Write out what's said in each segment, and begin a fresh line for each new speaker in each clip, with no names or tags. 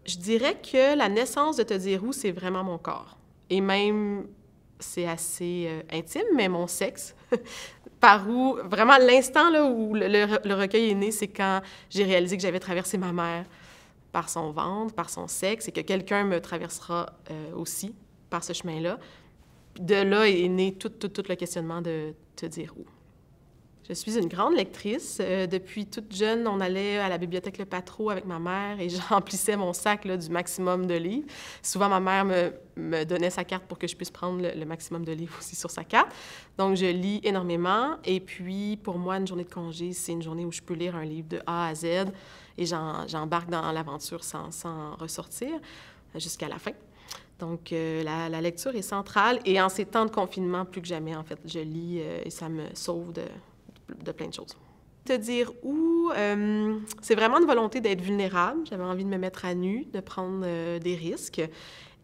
Je dirais que la naissance de Te dire où, c'est vraiment mon corps. Et même, c'est assez intime, mais mon sexe. Par où, vraiment, l'instant là, où le recueil est né, c'est quand j'ai réalisé que j'avais traversé ma mère par son ventre, par son sexe, et que quelqu'un me traversera aussi par ce chemin-là. De là est né tout le questionnement de Te dire où. Je suis une grande lectrice. Depuis toute jeune, on allait à la bibliothèque Le Patro avec ma mère et je remplissais mon sac là, du maximum de livres. Souvent, ma mère me donnait sa carte pour que je puisse prendre le maximum de livres aussi sur sa carte. Donc, je lis énormément. Et puis, pour moi, une journée de congé, c'est une journée où je peux lire un livre de A à Z et j'embarque dans l'aventure sans ressortir jusqu'à la fin. Donc, la lecture est centrale. Et en ces temps de confinement, plus que jamais, en fait, je lis et ça me sauve de plein de choses. Te dire où, c'est vraiment une volonté d'être vulnérable. J'avais envie de me mettre à nu, de prendre des risques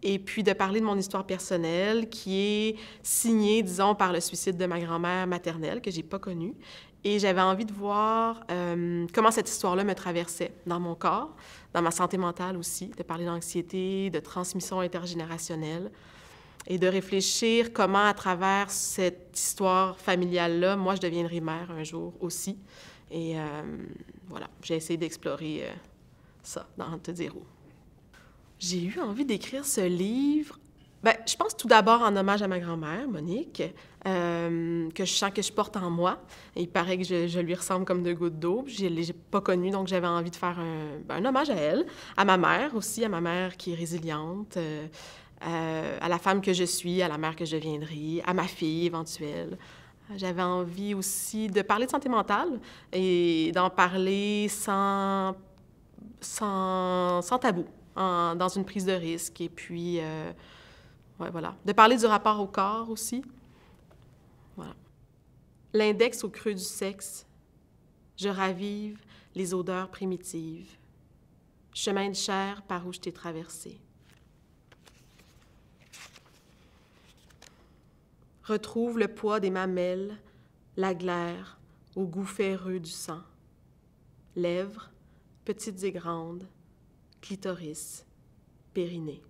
et puis de parler de mon histoire personnelle qui est signée, disons, par le suicide de ma grand-mère maternelle que j'ai pas connue. Et j'avais envie de voir comment cette histoire-là me traversait dans mon corps, dans ma santé mentale aussi, de parler d'anxiété, de transmission intergénérationnelle et de réfléchir comment, à travers cette histoire familiale-là, moi, je deviendrai mère un jour aussi. Et voilà, j'ai essayé d'explorer ça dans Te dire où. J'ai eu envie d'écrire ce livre, bien, je pense tout d'abord en hommage à ma grand-mère, Monique, que je sens que je porte en moi. Et il paraît que je lui ressemble comme deux gouttes d'eau. Je ne l'ai pas connue, donc j'avais envie de faire un hommage à elle, à ma mère aussi, à ma mère qui est résiliente, à la femme que je suis, à la mère que je deviendrai, à ma fille éventuelle. J'avais envie aussi de parler de santé mentale et d'en parler sans tabou, dans une prise de risque. Et puis, ouais, voilà. De parler du rapport au corps aussi. Voilà. L'index au creux du sexe. Je ravive les odeurs primitives. Chemin de chair par où je t'ai traversé. Retrouve le poids des mamelles, la glaire, au goût ferreux du sang. Lèvres, petites et grandes, clitoris, périnée.